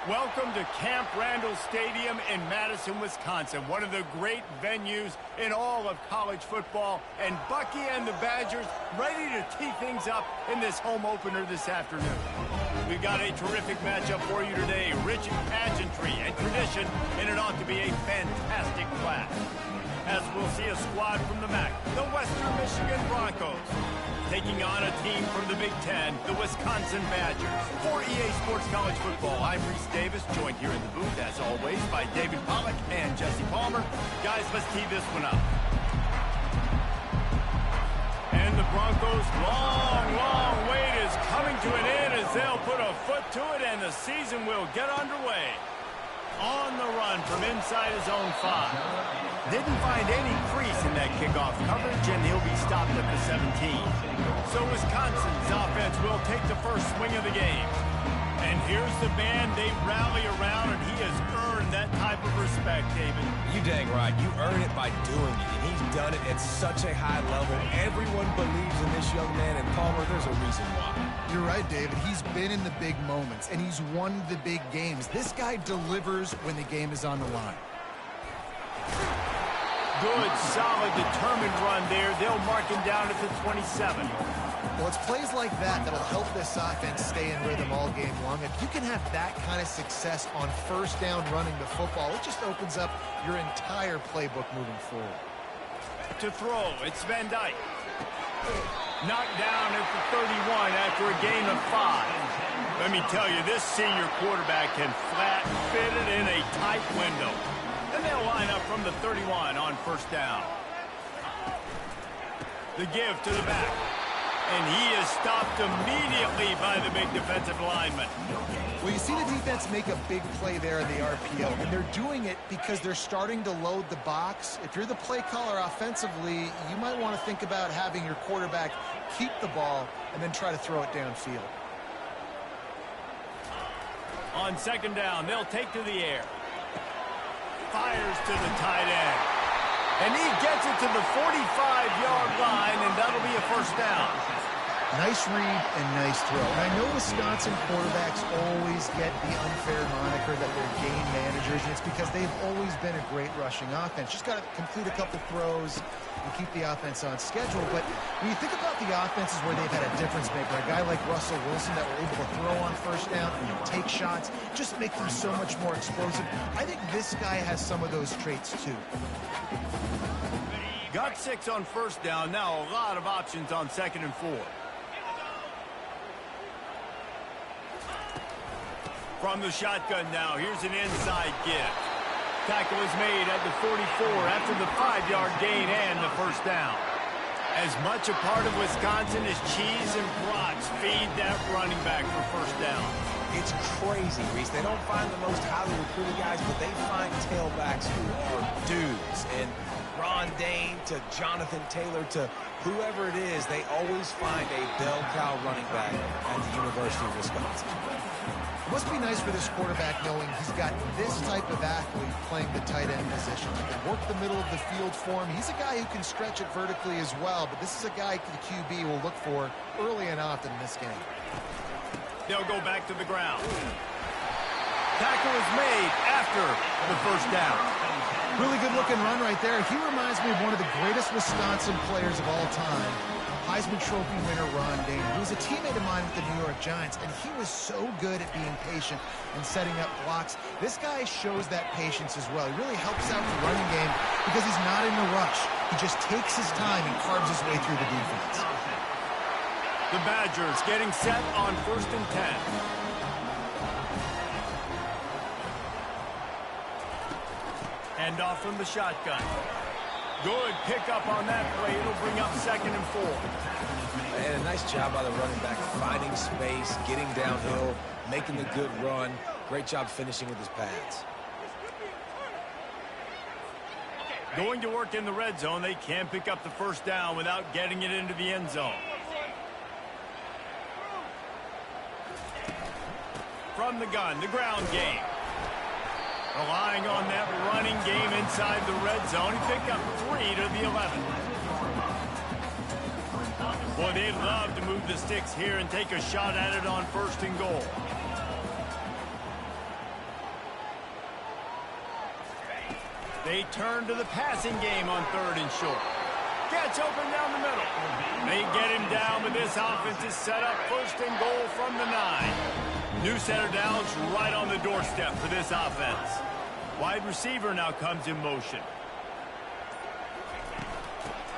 Welcome to Camp Randall Stadium in Madison, Wisconsin, one of the great venues in all of college football. And Bucky and the Badgers ready to tee things up in this home opener this afternoon. We've got a terrific matchup for you today, rich in pageantry and tradition, and it ought to be a fantastic clash. As we'll see a squad from the MAC, the Western Michigan Broncos, taking on a team from the Big Ten, the Wisconsin Badgers. For EA Sports College Football, I'm Reese Davis, joined here in the booth, as always, by David Pollack and Jesse Palmer. Guys, let's tee this one up. And the Broncos' long wait is coming to an end as they'll put a foot to it, and the season will get underway. On the run from inside his own 5. Didn't find any crease in that kickoff coverage, and he'll be stopped at the 17. So Wisconsin's offense will take the first swing of the game. And here's the band they rally around, and he has earned that type of respect, David. You dang right. You earn it by doing it, and he's done it at such a high level. Everyone believes in this young man, and Palmer, there's a reason why. You're right, David. He's been in the big moments, and he's won the big games. This guy delivers when the game is on the line. Good, solid, determined run there. They'll mark him down at the 27. Well, it's plays like that that'll help this offense stay in rhythm all game long. If you can have that kind of success on first down running the football, it just opens up your entire playbook moving forward. To throw, it's Van Dyke. Knocked down at the 31 after a gain of 5. Let me tell you, this senior quarterback can flat fit it in a tight window. And they'll line up from the 31 on first down. The give to the back. And he is stopped immediately by the big defensive lineman. Well, you see the defense make a big play there in the RPO, and they're doing it because they're starting to load the box. If you're the play caller offensively, you might want to think about having your quarterback keep the ball and then try to throw it downfield. On second down, they'll take to the air. Fires to the tight end. And he gets it to the 45-yard line, and that'll be a first down. Nice read and nice throw. And I know Wisconsin quarterbacks always get the unfair moniker that they're game managers, and it's because they've always been a great rushing offense. Just got to complete a couple throws and keep the offense on schedule. But when you think about the offenses where they've had a difference maker, a guy like Russell Wilson that were able to throw on first down and take shots, just make them so much more explosive. I think this guy has some of those traits too. Got 6 on first down. Now a lot of options on second and 4. From the shotgun now, here's an inside give. Tackle is made at the 44 after the 5-yard gain and the first down. As much a part of Wisconsin as cheese and brats feed that running back for first down. It's crazy, Reese. They don't find the most highly recruited guys, but they find tailbacks who are dudes. And Ron Dane to Jonathan Taylor to whoever it is, they always find a bell cow running back at the University of Wisconsin. It must be nice for this quarterback knowing he's got this type of athlete playing the tight end position. He can work the middle of the field for him. He's a guy who can stretch it vertically as well, but this is a guy the QB will look for early and often in this game. They'll go back to the ground. Tackle is made after the first down. Really good looking run right there. He reminds me of one of the greatest Wisconsin players of all time, Heisman Trophy winner Ron Dane, who was a teammate of mine with the New York Giants, and he was so good at being patient and setting up blocks. This guy shows that patience as well. He really helps out the running game because he's not in a rush. He just takes his time and carves his way through the defense. The Badgers getting set on first and 10. Hand off from the shotgun. Good pickup on that play. It'll bring up second and 4. And a nice job by the running back, finding space, getting downhill, making the good run. Great job finishing with his pads. Going to work in the red zone. They can't pick up the first down without getting it into the end zone. From the gun, the ground game. Relying on that running game inside the red zone. He picked up 3 to the 11. Boy, they'd love to move the sticks here and take a shot at it on first and goal. They turn to the passing game on 3rd and short. Gets open down the middle. They get him down, but this offense is set up 1st and goal from the 9. New center downs right on the doorstep for this offense. Wide receiver now comes in motion.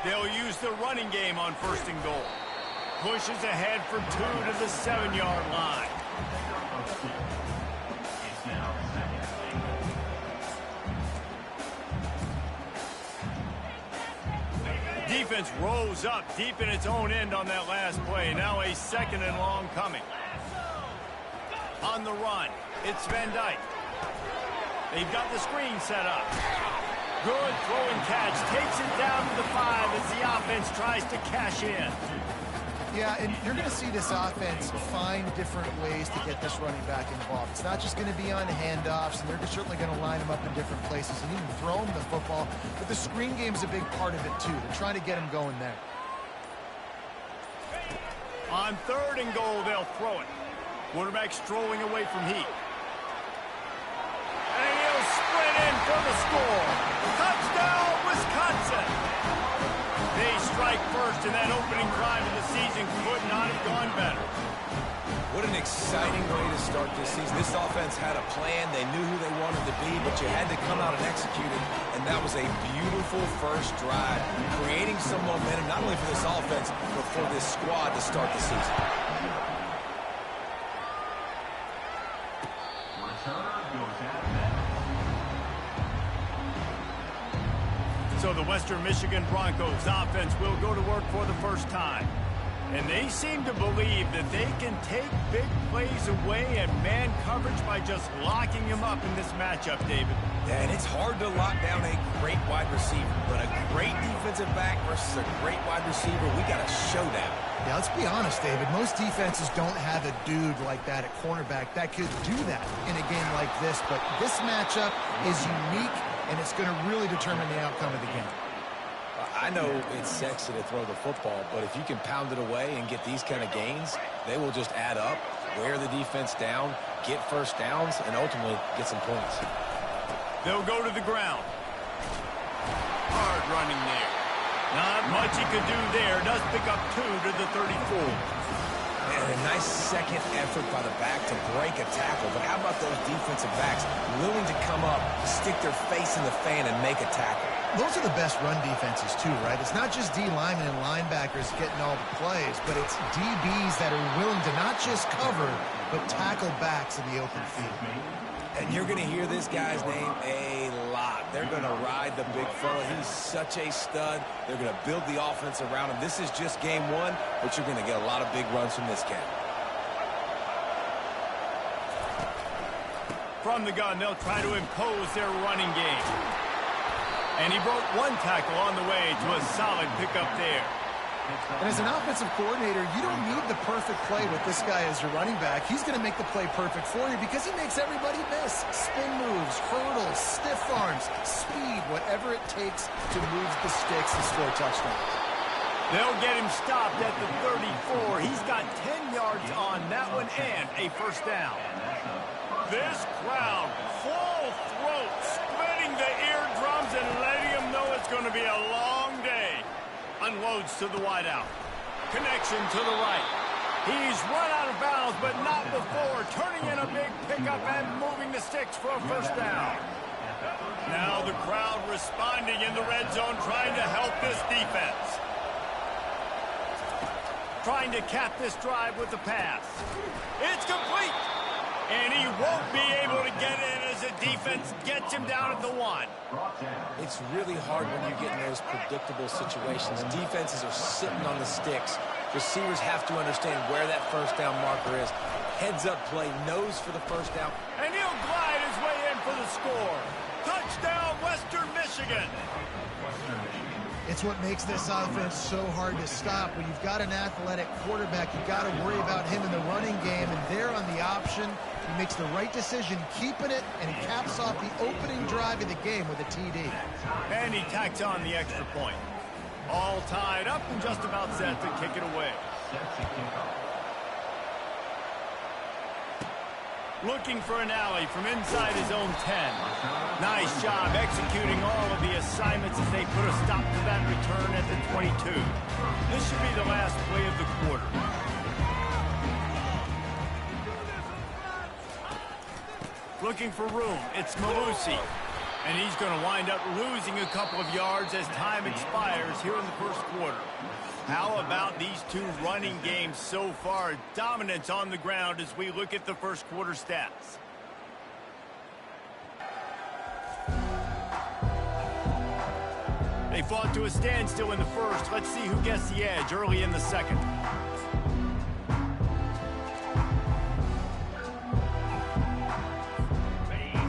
They'll use the running game on 1st and goal. Pushes ahead for 2 to the 7-yard line. Defense rose up deep in its own end on that last play. Now a 2nd and long coming. On the run, it's Van Dyke. They've got the screen set up. Good throw and catch. Takes it down to the 5 as the offense tries to cash in. Yeah, and you're going to see this offense find different ways to get this running back involved. It's not just going to be on handoffs, and they're certainly going to line him up in different places and even throw him the football. But the screen game is a big part of it, too. They're trying to get him going there. On 3rd and goal, they'll throw it. Quarterback strolling away from heat. And he'll sprint in for the score. Touchdown, Wisconsin! They strike first, and that opening drive of the season could not have gone better. What an exciting way to start this season. This offense had a plan. They knew who they wanted to be, but you had to come out and execute it. And that was a beautiful first drive, creating some momentum, not only for this offense, but for this squad to start the season. So the Western Michigan Broncos offense will go to work for the first time. And they seem to believe that they can take big plays away and man coverage by just locking him up in this matchup, David. Yeah, and it's hard to lock down a great wide receiver, but a great defensive back versus a great wide receiver, we got a showdown. Yeah, let's be honest, David. Most defenses don't have a dude like that at cornerback that could do that in a game like this, but this matchup is unique, and it's going to really determine the outcome of the game. I know it's sexy to throw the football, but if you can pound it away and get these kind of gains, they will just add up, wear the defense down, get first downs, and ultimately get some points. They'll go to the ground. Hard running there. Not much he could do there. Does pick up 2 to the 34. And a nice second effort by the back to break a tackle. But how about those defensive backs willing to come up, stick their face in the fan, and make a tackle? Those are the best run defenses, too, right? It's not just D linemen and linebackers getting all the plays, but it's DBs that are willing to not just cover, but tackle backs in the open field. And you're going to hear this guy's name a lot. They're going to ride the big fella. He's such a stud. They're going to build the offense around him. This is just game one, but you're going to get a lot of big runs from this cat. From the gun, they'll try to impose their running game. And he broke 1 tackle on the way to a solid pickup there. And as an offensive coordinator, you don't need the perfect play with this guy as your running back. He's going to make the play perfect for you because he makes everybody miss. Spin moves, hurdles, stiff arms, speed, whatever it takes to move the sticks and score a touchdown. They'll get him stopped at the 34. He's got 10 yards on that one and a first down. This crowd, full throat, splitting the eardrums and letting him know it's going to be a long day. Unloads to the wideout. Connection to the right. He's run out of bounds, but not before turning in a big pickup and moving the sticks for a first down. Now the crowd responding in the red zone, trying to help this defense. Trying to cap this drive with the pass. It's complete. And he won't be able to get in as the defense gets him down at the 1. It's really hard when you get in those predictable situations. Defenses are sitting on the sticks. Receivers have to understand where that first down marker is. Heads up play, nose for the first down. And he'll glide his way in for the score. Touchdown, Western Michigan. It's what makes this offense so hard to stop. When you've got an athletic quarterback, you've got to worry about him in the running game, and there on the option, he makes the right decision, keeping it, and he caps off the opening drive of the game with a TD. And he tacks on the extra point. All tied up and just about set to kick it away. Looking for an alley from inside his own 10. Nice job executing all of the assignments as they put a stop to that return at the 22. This should be the last play of the quarter. Looking for room. It's Malusi. And he's going to wind up losing a couple of yards as time expires here in the first quarter. How about these two running games so far? Dominance on the ground as we look at the first quarter stats. They fought to a standstill in the first. Let's see who gets the edge early in the second.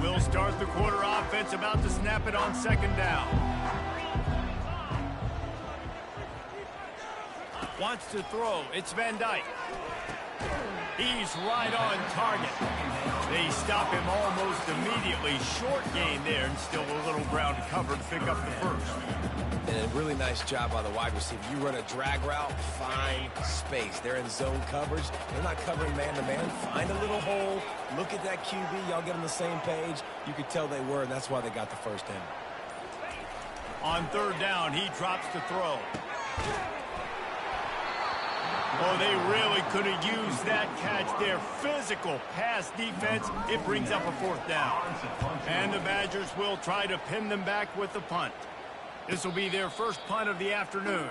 We'll start the quarter offense, about to snap it on second down. Wants to throw. It's Van Dyke. He's right on target. They stop him almost immediately. Short gain there, and still a little ground cover to pick up the first. And a really nice job by the wide receiver. You run a drag route, find space. They're in zone coverage. They're not covering man-to-man. Find a little hole. Look at that QB. Y'all get on the same page. You could tell they were, and that's why they got the first down. On third down, he drops to throw. Oh, they really could have used that catch there. Physical pass defense. It brings up a fourth down. And the Badgers will try to pin them back with the punt. This will be their first punt of the afternoon.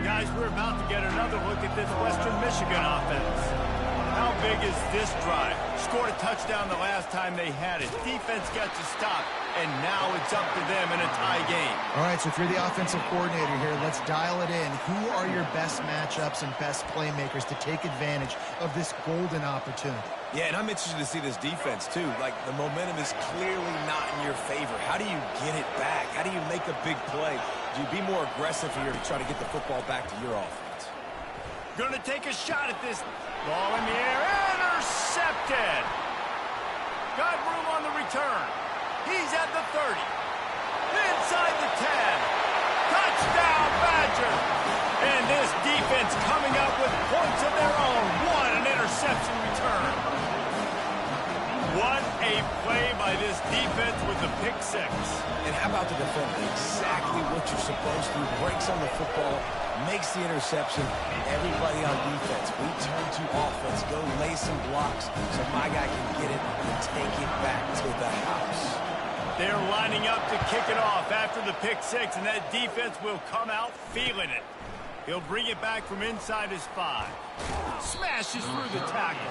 Guys, we're about to get another look at this Western Michigan offense. How big is this drive? Scored a touchdown the last time they had it. Defense got to stop, and now it's up to them in a tie game. All right, so if you're the offensive coordinator here, let's dial it in. Who are your best matchups and best playmakers to take advantage of this golden opportunity? Yeah, and I'm interested to see this defense, too. Like, the momentum is clearly not in your favor. How do you get it back? How do you make a big play? Do you be more aggressive here to try to get the football back to your offense? Gonna take a shot at this. Ball in the air. Intercepted. Got room on the return. He's at the 30. Inside the 10. Touchdown, Badger. And this defense coming up with points of their own. What an interception return. What a play by this defense with the pick six. And how about the defender? Exactly what you're supposed to. Breaks on the football, makes the interception. Everybody on defense, we turn to offense. Go lay some blocks so my guy can get it and take it back to the house. They're lining up to kick it off after the pick six, and that defense will come out feeling it. He'll bring it back from inside his 5. Smashes through the tackle.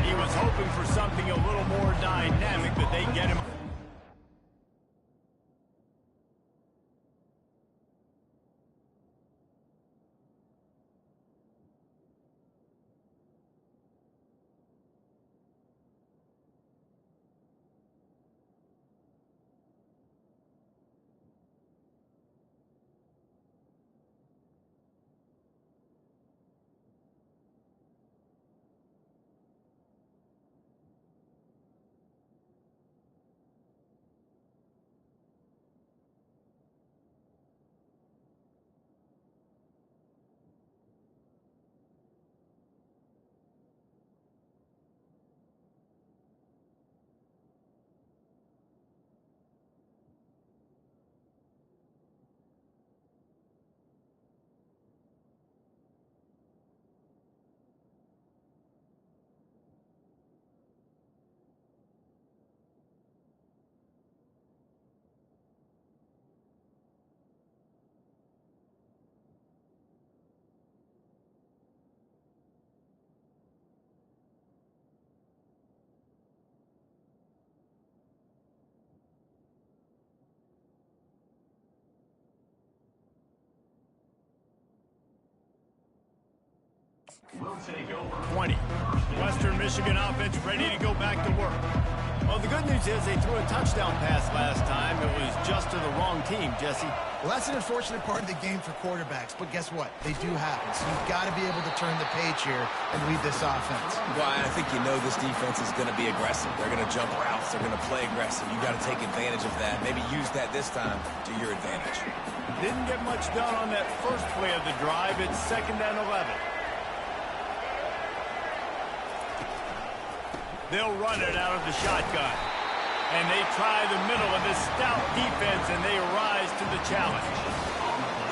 He was hoping for something a little more dynamic, but they get him. Will take over. 20. Western Michigan offense ready to go back to work. Well, the good news is they threw a touchdown pass last time. It was just to the wrong team, Jesse. Well, that's an unfortunate part of the game for quarterbacks, but guess what? They do happen, so you've got to be able to turn the page here and lead this offense. Well, I think you know this defense is going to be aggressive. They're going to jump routes. They're going to play aggressive. You got to take advantage of that. Maybe use that this time to your advantage. Didn't get much done on that first play of the drive. It's 2nd and 11. They'll run it out of the shotgun. And they try the middle of this stout defense, and they rise to the challenge.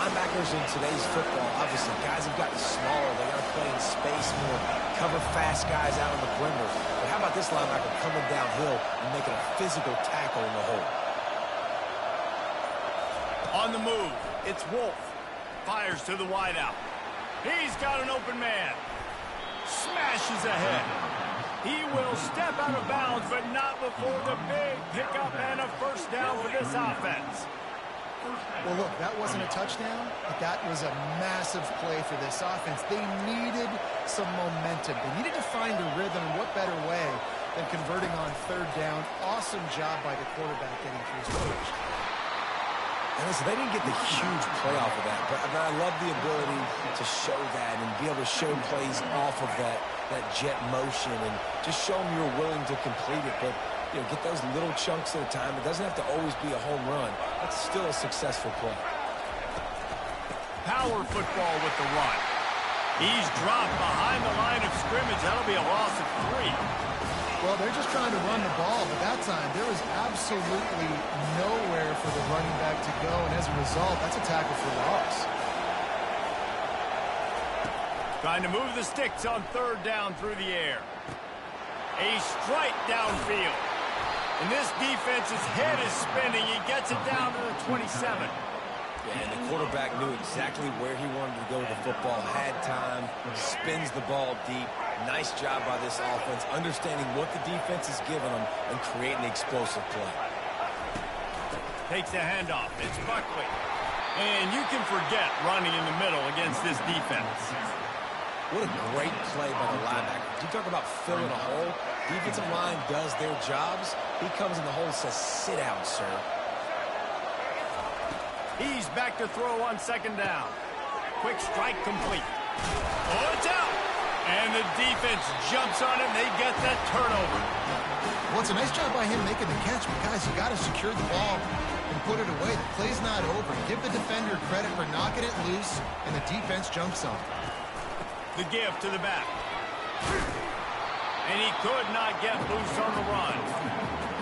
Linebackers in today's football, obviously, guys have gotten smaller. They got to play in space more, cover fast guys out on the perimeter. But how about this linebacker coming downhill and making a physical tackle in the hole? On the move, it's Wolf. Fires to the wideout. He's got an open man. Smashes ahead. He will step out of bounds, but not before the big pickup and a first down for this offense. Well, look, that wasn't a touchdown, but that was a massive play for this offense. They needed some momentum. They needed to find a rhythm, and what better way than converting on third down. Awesome job by the quarterback getting through his coach. And listen, they didn't get the huge play off of that, but I love the ability to show that and be able to show plays off of that jet motion and just show them you're willing to complete it. But, you know, get those little chunks at a time. It doesn't have to always be a home run. That's still a successful play. Power football with the run. He's dropped behind the line of scrimmage. That'll be a loss of 3. Well, they're just trying to run the ball, but that time there was absolutely nowhere for the running back to go, and as a result, that's a tackle for loss. Trying to move the sticks on third down through the air. A strike downfield. And this defense's head is spinning. He gets it down to the 27. Yeah, and the quarterback knew exactly where he wanted to go with the football, had time, spins the ball deep. Nice job by this offense, understanding what the defense is giving them and creating the explosive play. Takes the handoff. It's Buckley. And you can forget running in the middle against this defense. What a great play by the linebacker. You talk about filling a hole. Defensive line does their jobs. He comes in the hole and says, sit down, sir. He's back to throw on second down. Quick strike complete. Oh, it's out. And the defense jumps on him. They get that turnover. Well, it's a nice job by him making the catch, but guys, you got to secure the ball and put it away. The play's not over. Give the defender credit for knocking it loose, and the defense jumps on it. The give to the back. And he could not get loose on the run.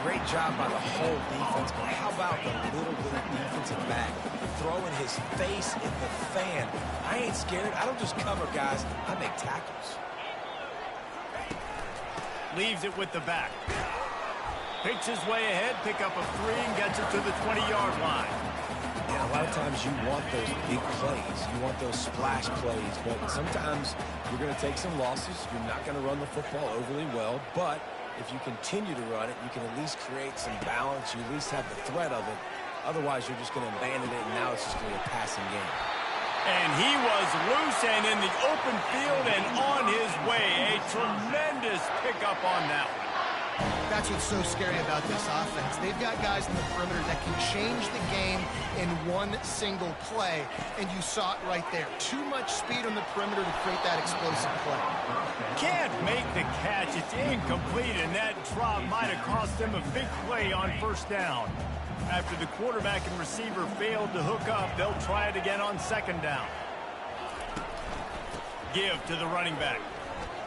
Great job by the whole defense, but how about the little defensive back throwing his face in the fan? I ain't scared. I don't just cover guys. I make tackles. Leaves it with the back. Picks his way ahead, pick up a 3, and gets it to the 20-yard line. Yeah, a lot of times you want those big plays. You want those splash plays, but sometimes you're going to take some losses. You're not going to run the football overly well, but if you continue to run it, you can at least create some balance. You at least have the threat of it. Otherwise, you're just going to abandon it, and now it's just going to be a passing game. And he was loose and in the open field and on his way. A tremendous pickup on that one. That's what's so scary about this offense. They've got guys in the perimeter that can change the game in one single play, and you saw it right there. Too much speed on the perimeter to create that explosive play. Can't make the catch. It's incomplete, and that drop might have cost them a big play on first down. After the quarterback and receiver failed to hook up, they'll try it again on second down. Give to the running back.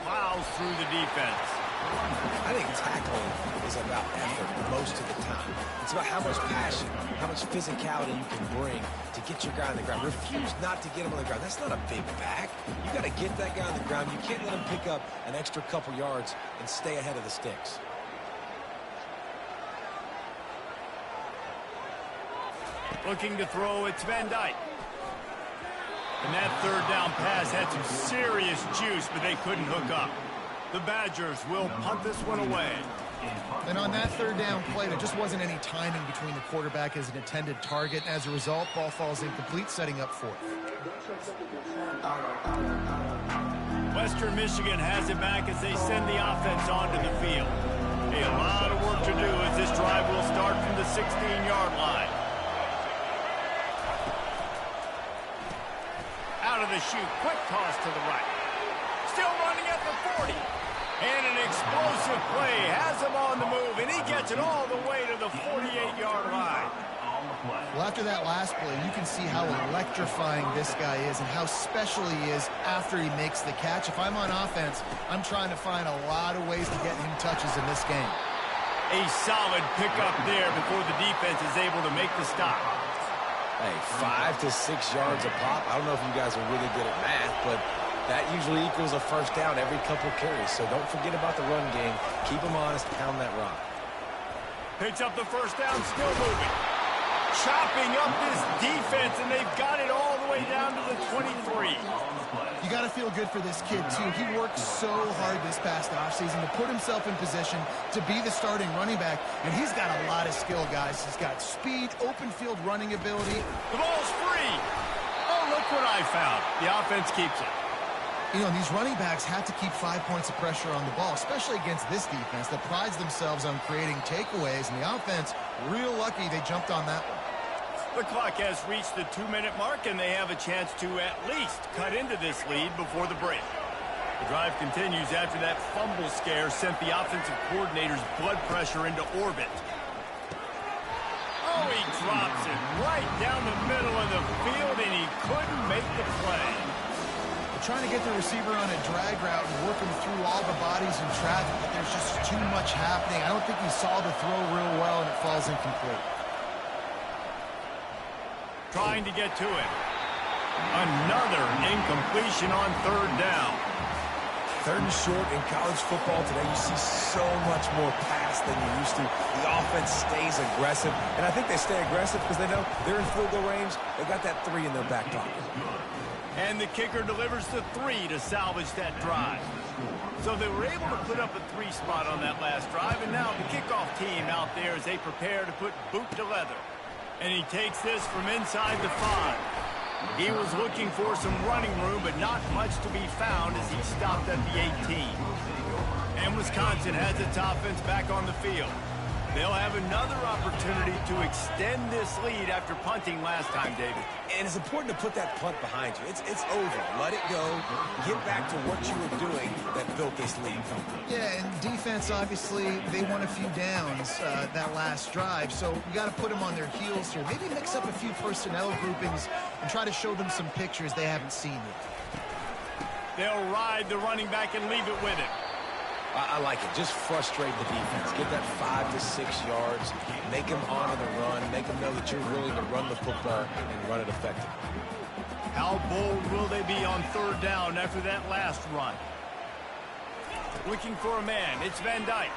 Plows through the defense. I think tackling is about effort most of the time. It's about how much passion, how much physicality you can bring to get your guy on the ground. Refuse not to get him on the ground. That's not a big back. You got to get that guy on the ground. You can't let him pick up an extra couple yards and stay ahead of the sticks. Looking to throw, it's Van Dyke. And that third down pass had some serious juice, but they couldn't hook up. The Badgers will punt this one away. And on that third down play, there just wasn't any timing between the quarterback as an intended target. As a result, ball falls incomplete, setting up fourth. Western Michigan has it back as they send the offense onto the field. Hey, a lot of work to do as this drive will start from the 16-yard line. Out of the chute, quick toss to the right. Still running at the 40. And an explosive play has him on the move, and he gets it all the way to the 48-yard line. Well, after that last play, you can see how electrifying this guy is and how special he is after he makes the catch. If I'm on offense, I'm trying to find a lot of ways to get him touches in this game. A solid pickup there before the defense is able to make the stop. Hey, 5 to 6 yards a pop. I don't know if you guys are really good at math, but that usually equals a first down every couple carries. So don't forget about the run game. Keep them honest, pound that rock. Picks up the first down, still moving. Chopping up this defense, and they've got it all the way down to the 23. You got to feel good for this kid, too. He worked so hard this past offseason to put himself in position to be the starting running back, and he's got a lot of skill, guys. He's got speed, open field running ability. The ball's free. Oh, look what I found. The offense keeps it. You know, these running backs have to keep 5 points of pressure on the ball, especially against this defense that prides themselves on creating takeaways, and the offense, real lucky they jumped on that one. The clock has reached the 2-minute mark, and they have a chance to at least cut into this lead before the break. The drive continues after that fumble scare sent the offensive coordinator's blood pressure into orbit. Oh, he drops it right down the middle of the field, and he couldn't make the play. They're trying to get the receiver on a drag route and work him through all the bodies in traffic, but there's just too much happening. I don't think he saw the throw real well, and it falls incomplete. Trying to get to it. Another incompletion on third down. Third and short in college football today, you see so much more pass than you used to. The offense stays aggressive, and I think they stay aggressive because they know they're in field goal range. They got that 3 in their back pocket. And the kicker delivers the 3 to salvage that drive. So they were able to put up a 3 spot on that last drive, and now the kickoff team out there as they prepare to put boot to leather. And he takes this from inside the 5. He was looking for some running room, but not much to be found as he stopped at the 18. And Wisconsin has its offense back on the field. They'll have another opportunity to extend this lead after punting last time, David. And it's important to put that punt behind you. It's over. Let it go. Get back to what you were doing that built this lead. Yeah, and defense, obviously, they won a few downs that last drive, so you got to put them on their heels here. Maybe mix up a few personnel groupings and try to show them some pictures they haven't seen yet. They'll ride the running back and leave it with him. I like it. Just frustrate the defense. Get that 5 to 6 yards. Make them honor the run. Make them know that you're willing to run the football and run it effectively. How bold will they be on third down after that last run? Looking for a man. It's Van Dyke.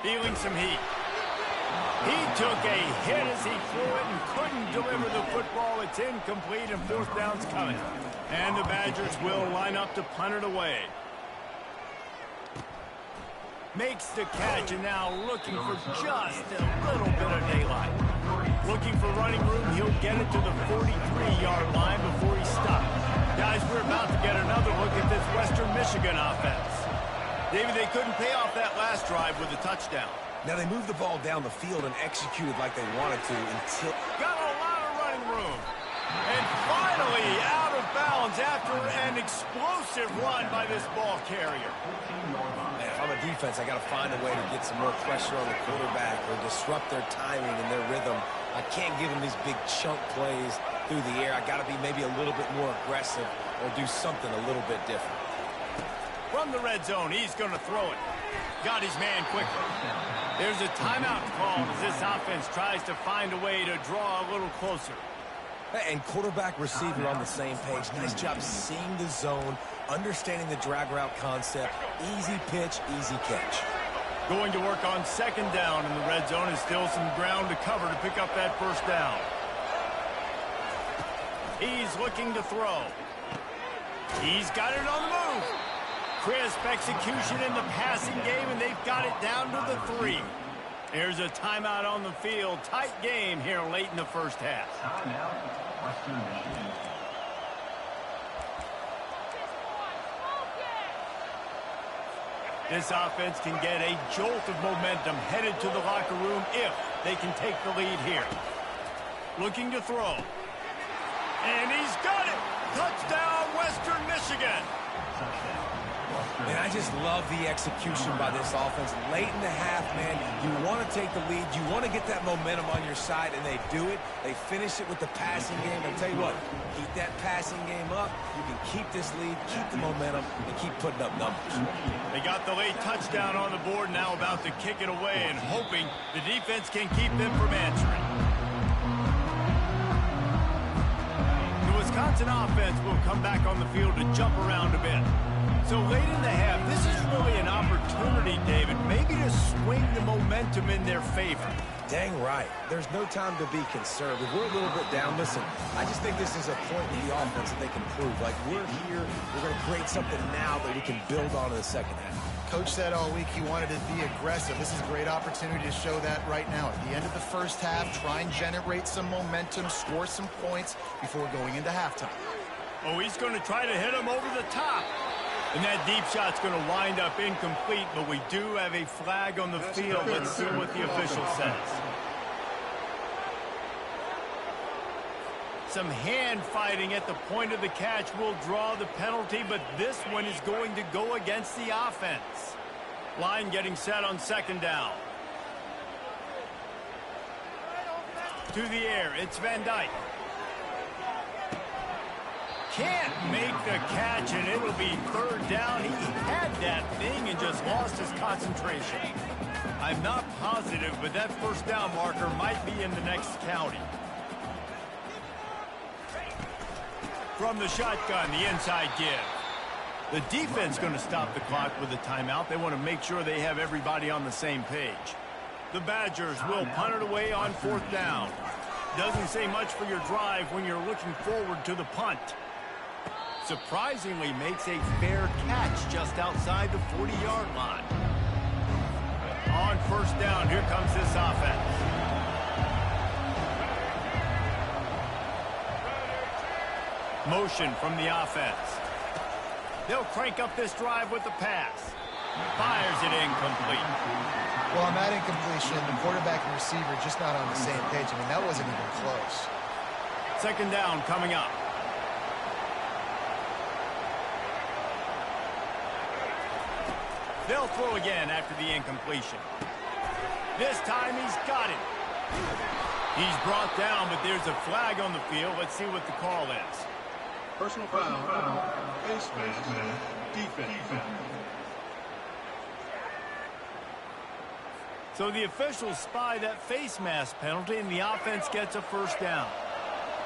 Feeling some heat. He took a hit as he threw it and couldn't deliver the football. It's incomplete and fourth down's coming. And the Badgers will line up to punt it away. Makes the catch, and now looking for just a little bit of daylight. Looking for running room, he'll get it to the 43-yard line before he stops. Guys, we're about to get another look at this Western Michigan offense. David, they couldn't pay off that last drive with a touchdown. Now they moved the ball down the field and executed like they wanted to until... Got a lot of running room. And finally out of bounds after an explosive run by this ball carrier. Man, if I'm a defense, I got to find a way to get some more pressure on the quarterback or disrupt their timing and their rhythm. I can't give them these big chunk plays through the air. I got to be maybe a little bit more aggressive or do something a little bit different. From the red zone, he's going to throw it. Got his man quickly. There's a timeout called as this offense tries to find a way to draw a little closer. And quarterback receiver on the same page. Nice job seeing the zone, understanding the drag route concept. Easy pitch, easy catch. Going to work on second down in the red zone, and still some ground to cover to pick up that first down. He's looking to throw. He's got it on the move. Crisp execution in the passing game, and they've got it down to the 3. There's a timeout on the field. Tight game here late in the first half. This offense can get a jolt of momentum headed to the locker room if they can take the lead here. Looking to throw. And he's got it! Touchdown, Western Michigan! And I just love the execution by this offense. Late in the half, man, you want to take the lead. You want to get that momentum on your side, and they do it. They finish it with the passing game. I'll tell you what, keep that passing game up. You can keep this lead, keep the momentum, and keep putting up numbers. They got the late touchdown on the board, now about to kick it away and hoping the defense can keep them from answering. The Wisconsin offense will come back on the field to jump around a bit. So late in the half, this is really an opportunity, David, maybe to swing the momentum in their favor. Dang right. There's no time to be conservative. We're a little bit down. Listen, I just think this is a point in the offense that they can prove. Like, we're here, we're going to create something now that we can build on in the second half. Coach said all week he wanted to be aggressive. This is a great opportunity to show that right now. At the end of the first half, try and generate some momentum, score some points before going into halftime. Oh, he's going to try to hit him over the top. And that deep shot's going to wind up incomplete, but we do have a flag on the field. Let's see what the official says. Some hand fighting at the point of the catch will draw the penalty, but this one is going to go against the offense. Line getting set on second down. To the air, it's Van Dyke. Can't make the catch, and it'll be third down. He had that thing and just lost his concentration. I'm not positive, but that first down marker might be in the next county. From the shotgun, the inside give. The defense going to stop the clock with a timeout. They want to make sure they have everybody on the same page. The Badgers will punt it away on fourth down. Doesn't say much for your drive when you're looking forward to the punt. Surprisingly makes a fair catch just outside the 40-yard line. On first down, here comes this offense. Motion from the offense. They'll crank up this drive with the pass. Fires it incomplete. Well, on that incompletion, the quarterback and receiver just not on the same page. I mean, that wasn't even close. Second down coming up. They'll throw again after the incompletion. This time he's got it. He's brought down, but there's a flag on the field. Let's see what the call is. Personal foul, face mask, defense. So the officials spy that face mask penalty, and the offense gets a first down.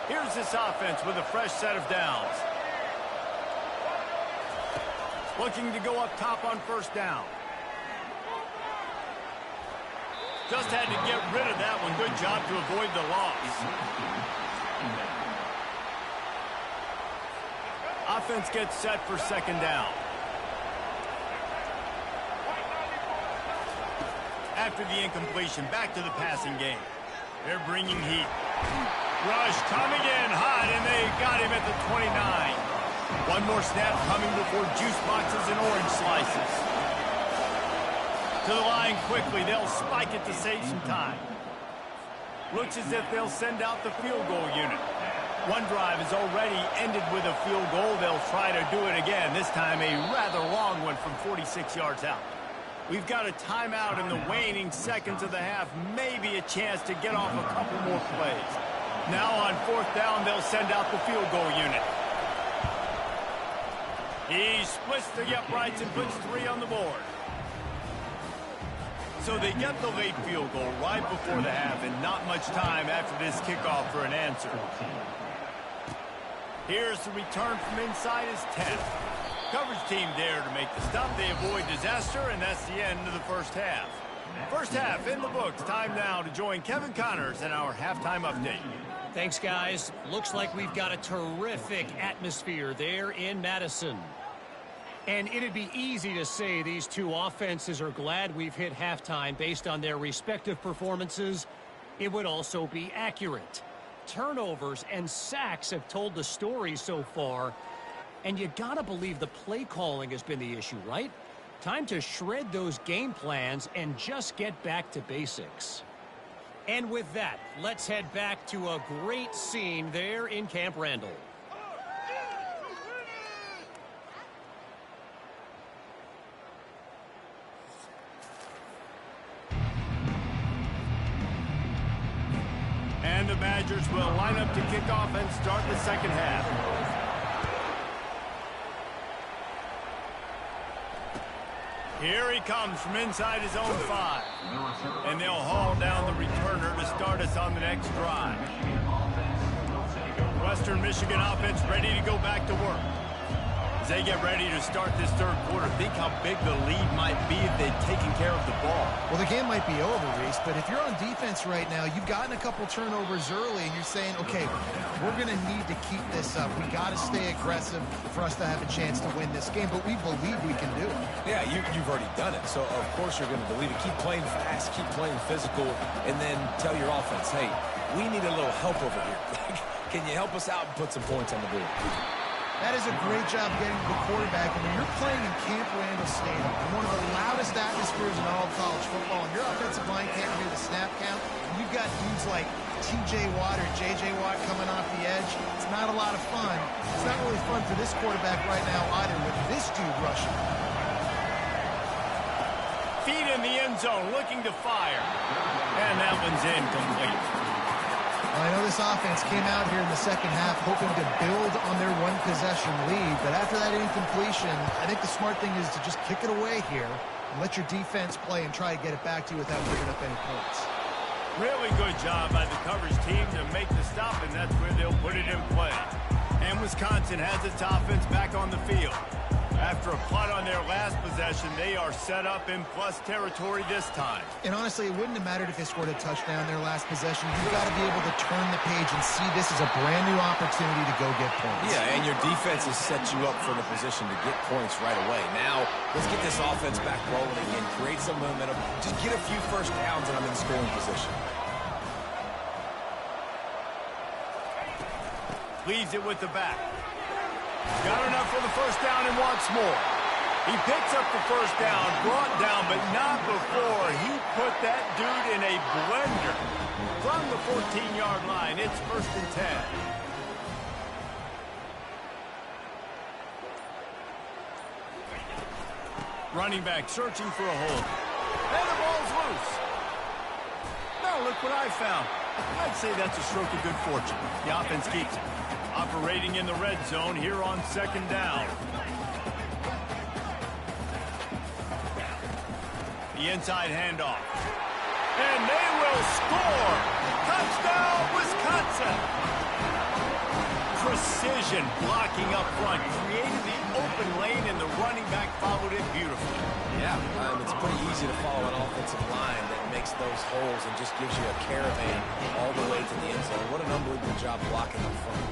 Here's this offense with a fresh set of downs. Looking to go up top on first down. Just had to get rid of that one. Good job to avoid the loss. Offense gets set for second down. After the incompletion, back to the passing game. They're bringing heat. Rush coming in hot, and they got him at the 29. One more snap coming before juice boxes and orange slices. To the line quickly. They'll spike it to save some time. Looks as if they'll send out the field goal unit. One drive has already ended with a field goal. They'll try to do it again. This time a rather long one from 46 yards out. We've got a timeout in the waning seconds of the half. Maybe a chance to get off a couple more plays. Now on fourth down, they'll send out the field goal unit. He splits the uprights and puts 3 on the board. So they get the late field goal right before the half, and not much time after this kickoff for an answer. Here's the return from inside his 10. Coverage team there to make the stop. They avoid disaster, and that's the end of the first half. First half in the books. Time now to join Kevin Connors in our halftime update. Thanks, guys. Looks like we've got a terrific atmosphere there in Madison. And it'd be easy to say these two offenses are glad we've hit halftime based on their respective performances. It would also be accurate. Turnovers and sacks have told the story so far. And you gotta believe the play calling has been the issue, right? Time to shred those game plans and just get back to basics. And with that, let's head back to a great scene there in Camp Randall. Badgers will line up to kick off and start the second half. Here he comes from inside his own 5. And they'll haul down the returner to start us on the next drive. Western Michigan offense ready to go back to work. As they get ready to start this third quarter, think how big the lead might be if they'd taken care of the ball. Well, the game might be over, Reese, but if you're on defense right now, you've gotten a couple turnovers early, and you're saying, okay, we're going to need to keep this up. We got to stay aggressive for us to have a chance to win this game, but we believe we can do it. Yeah, you've already done it, so of course you're going to believe it. Keep playing fast, keep playing physical, and then tell your offense, hey, we need a little help over here. Can you help us out and put some points on the board? That is a great job getting to the quarterback. And when you're playing in Camp Randall Stadium, one of the loudest atmospheres in all of college football, and your offensive line can't hear the snap count, and you've got dudes like T.J. Watt or J.J. Watt coming off the edge, it's not a lot of fun. It's not really fun for this quarterback right now either with this dude rushing. Feet in the end zone, looking to fire. And that one's incomplete. I know this offense came out here in the second half hoping to build on their one-possession lead, but after that incompletion, I think the smart thing is to just kick it away here and let your defense play and try to get it back to you without giving up any points. Really good job by the coverage team to make the stop, and that's where they'll put it in play. And Wisconsin has its offense back on the field. After a punt on their last possession, they are set up in plus territory this time. And honestly, it wouldn't have mattered if they scored a touchdown their last possession. You've got to be able to turn the page and see this as a brand new opportunity to go get points. Yeah, and your defense has set you up for the position to get points right away. Now, let's get this offense back rolling again, create some momentum, just get a few first downs, and I'm in scoring position. Leaves it with the back. Got enough for the first down and wants more. He picks up the first down, brought down, but not before he put that dude in a blender. From the 14-yard line, it's 1st and 10. Running back searching for a hole. And the ball's loose. Now look what I found. I'd say that's a stroke of good fortune. The offense keeps it. Operating in the red zone here on 2nd down. The inside handoff. And they will score! Touchdown, Wisconsin! Precision blocking up front. Created the open lane, and the running back followed it beautifully. Yeah, it's pretty easy to follow an offensive line that makes those holes and just gives you a caravan all the way to the end zone. What an unbelievable job blocking up front.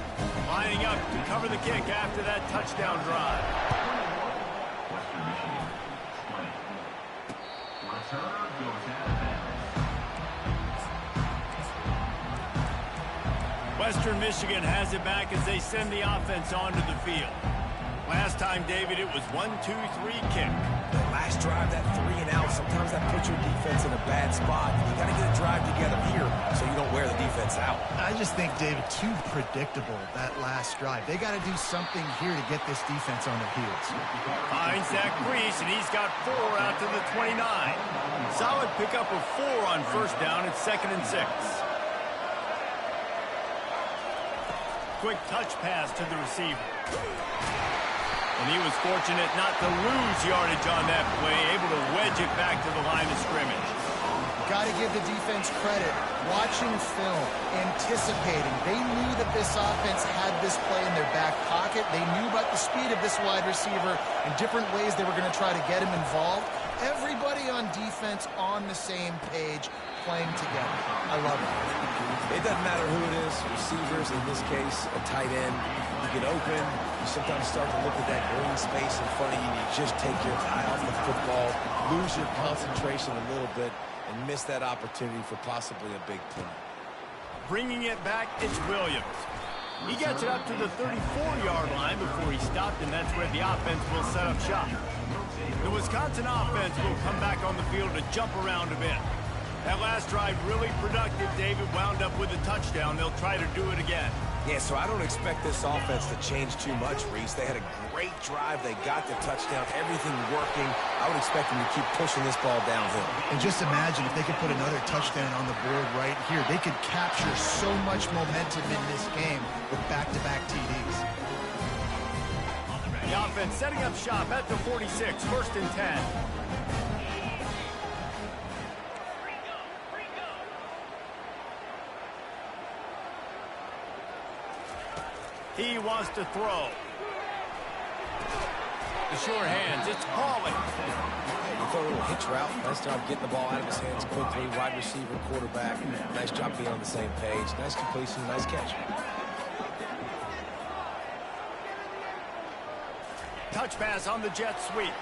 Lining up to cover the kick after that touchdown drive. Western Michigan has it back as they send the offense onto the field. Last time, David, it was 1-2-3 kick. The last drive, that 3 and out, sometimes that puts your defense in a bad spot. You got to get a drive together here so you don't wear the defense out. I just think, David, too predictable, that last drive. They got to do something here to get this defense on their heels. Finds Zach Reese, and he's got 4 out to the 29. Solid pickup of 4 on first down. It's 2nd and 6. Quick touch pass to the receiver. And he was fortunate not to lose yardage on that play, able to wedge it back to the line of scrimmage. Got to give the defense credit. Watching film, anticipating. They knew that this offense had this play in their back pocket. They knew about the speed of this wide receiver and different ways they were going to try to get him involved. Everybody on defense on the same page, playing together. I love it. It doesn't matter who it is, receivers, in this case, a tight end. You get open, you sometimes start to look at that green space in front of you, and you just take your eye off the football, lose your concentration a little bit, and miss that opportunity for possibly a big play. Bringing it back, it's Williams. He gets it up to the 34-yard line before he stopped, and that's where the offense will set up shop. The Wisconsin offense will come back on the field to jump around a bit. That last drive really productive. David wound up with a touchdown. They'll try to do it again. Yeah, so I don't expect this offense to change too much, Reese. They had a great drive. They got the touchdown, everything working. I would expect them to keep pushing this ball downhill. And just imagine if they could put another touchdown on the board right here. They could capture so much momentum in this game with back-to-back TDs. The offense setting up shop at the 46, 1st and 10. He wants to throw. The sure hands, it's Pauly. He throw a little hitch route. Nice job getting the ball out of his hands quickly. Wide receiver, quarterback. Nice job being on the same page. Nice completion, nice catch. Touch pass on the jet sweep.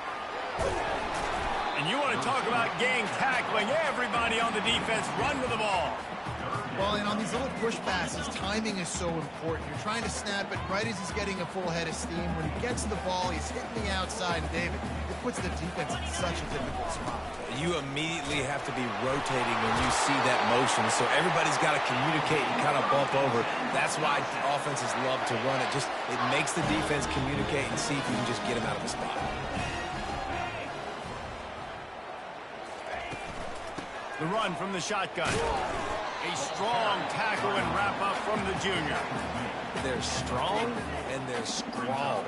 And you want to talk about gang tackling. Everybody on the defense run to the ball. Well, and on these little push passes, timing is so important. You're trying to snap it right as he's getting a full head of steam. When he gets the ball, he's hitting the outside. And, David, it puts the defense in such a difficult spot. You immediately have to be rotating when you see that motion. So everybody's got to communicate and kind of bump over. That's why offenses love to run it. It makes the defense communicate and see if you can just get him out of the spot. The run from the shotgun. A strong tackle and wrap up from the junior. They're strong and they're strong.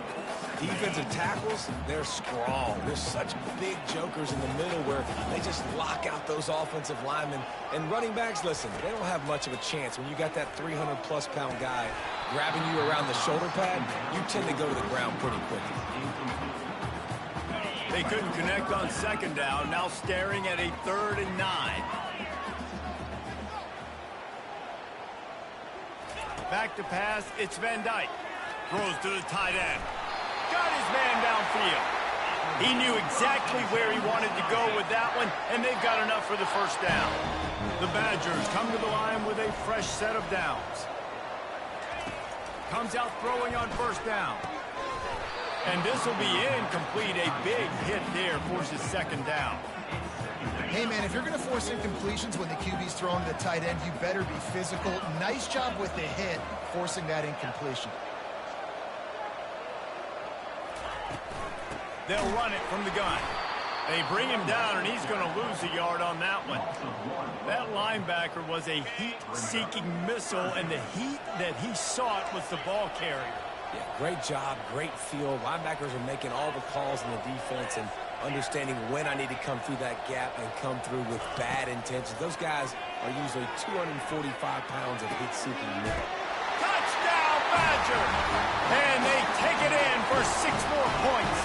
Defensive tackles, they're strong. There's such big jokers in the middle where they just lock out those offensive linemen. And running backs, listen, they don't have much of a chance. When you got that 300-plus pound guy grabbing you around the shoulder pad, you tend to go to the ground pretty quickly. They couldn't connect on 2nd down. Now staring at a 3rd and 9. Back to pass, it's Van Dyke. Throws to the tight end. Got his man downfield. He knew exactly where he wanted to go with that one, and they've got enough for the 1st down. The Badgers come to the line with a fresh set of downs. Comes out throwing on 1st down. And this will be incomplete. A big hit there forces 2nd down. Hey, man, if you're going to force incompletions when the QB's throwing to the tight end, you better be physical. Nice job with the hit, forcing that incompletion. They'll run it from the gun. They bring him down, and he's going to lose a yard on that one. That linebacker was a heat-seeking missile, and the heat that he sought was the ball carrier. Yeah, great job, great feel. Linebackers are making all the calls in the defense and understanding when I need to come through that gap and come through with bad intentions. Those guys are usually 245 pounds of heat-seeking middle. Touchdown, Badger! And they take it in for 6 more points.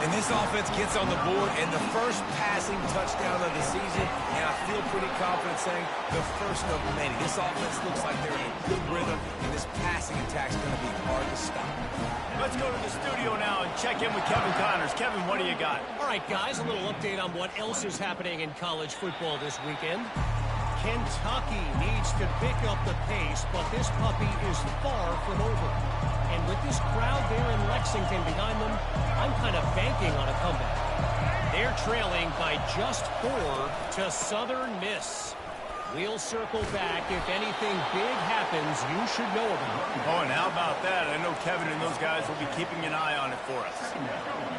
And this offense gets on the board, and the first passing touchdown of the season, and I feel pretty confident saying the first of many. This offense looks like they're in a good rhythm, and this passing attack's going to be hard to stop. Let's go to the studio now and check in with Kevin Connors. Kevin, what do you got? All right, guys, a little update on what else is happening in college football this weekend. Kentucky needs to pick up the pace, but this puppy is far from over. And with this crowd there in Lexington behind them, I'm kind of banking on a comeback. They're trailing by just 4 to Southern Miss. We'll circle back if anything big happens you should know about. Oh, and how about that? I know Kevin and those guys will be keeping an eye on it for us.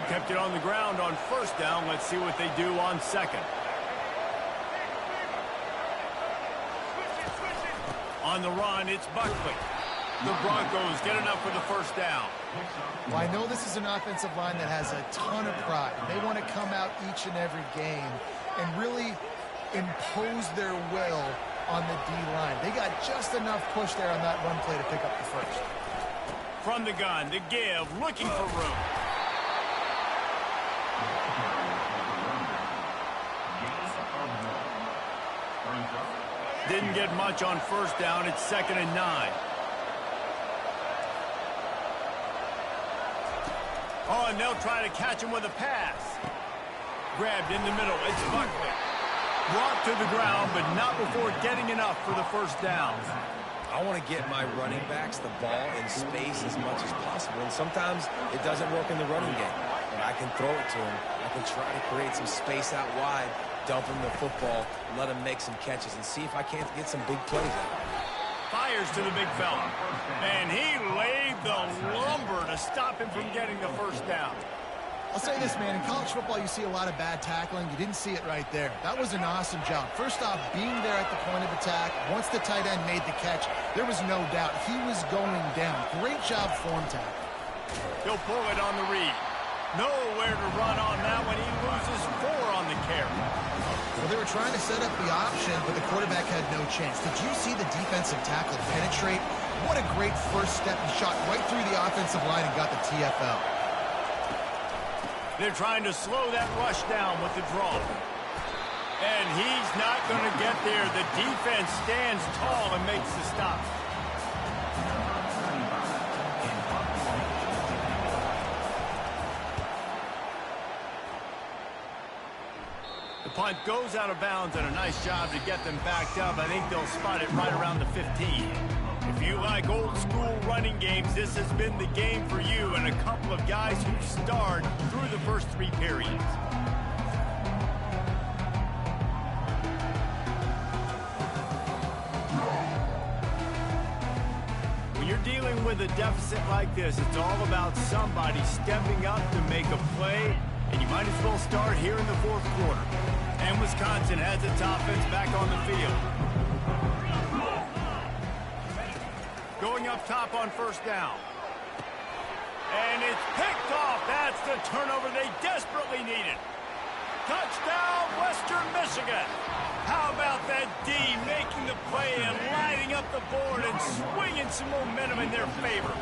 Kept it on the ground on 1st down. Let's see what they do on 2nd. On the run, it's Buckley. The Broncos get enough for the 1st down. Well, I know this is an offensive line that has a ton of pride. They want to come out each and every game and really impose their will on the D-line. They got just enough push there on that run play to pick up the 1st. From the gun, to give, looking for room. Didn't get much on 1st down. It's 2nd and 9. Oh, and they'll try to catch him with a pass. Grabbed in the middle. It's Buckley. Brought to the ground, but not before getting enough for the 1st down. I want to get my running backs the ball in space as much as possible, and sometimes it doesn't work in the running game. But I can throw it to them. I can try to create some space out wide, dump him the football, let him make some catches, and see if I can't get some big plays out. Fires to the big fella. And he laid the lumber to stop him from getting the first down. I'll say this, man. In college football, you see a lot of bad tackling. You didn't see it right there. That was an awesome job. First off, being there at the point of attack. Once the tight end made the catch, there was no doubt he was going down. Great job form tackle. He'll pull it on the read. Nowhere to run on that one. He loses 4 on the carry. Well, they were trying to set up the option, but the quarterback had no chance. Did you see the defensive tackle penetrate? What a great first step. He shot right through the offensive line and got the TFL. They're trying to slow that rush down with the draw. And he's not going to get there. The defense stands tall and makes the stop. The punt goes out of bounds, and a nice job to get them backed up. I think they'll spot it right around the 15. If you like old-school running games, this has been the game for you and a couple of guys who starred through the first 3 periods. When you're dealing with a deficit like this, it's all about somebody stepping up to make a play, and you might as well start here in the 4th quarter. And Wisconsin has its offense back on the field. Going up top on first down. And it's picked off. That's the turnover they desperately needed. Touchdown, Western Michigan. How about that D making the play and lining up the board and swinging some momentum in their favor.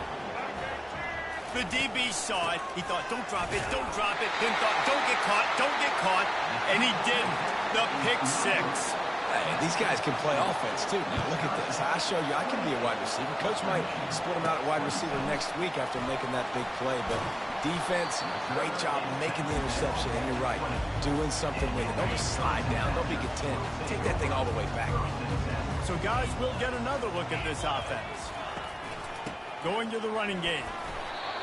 The DB saw it. He thought, don't drop it, don't drop it. Then thought, don't get caught, don't get caught. And he didn't. The pick 6. Hey, these guys can play offense, too. Now, look at this. I show you I can be a wide receiver. Coach might split him out at wide receiver next week after making that big play. But defense, great job making the interception. And you're right, doing something with it. Don't just slide down. Don't be content. Take that thing all the way back. So, guys, we'll get another look at this offense. Going to the running game.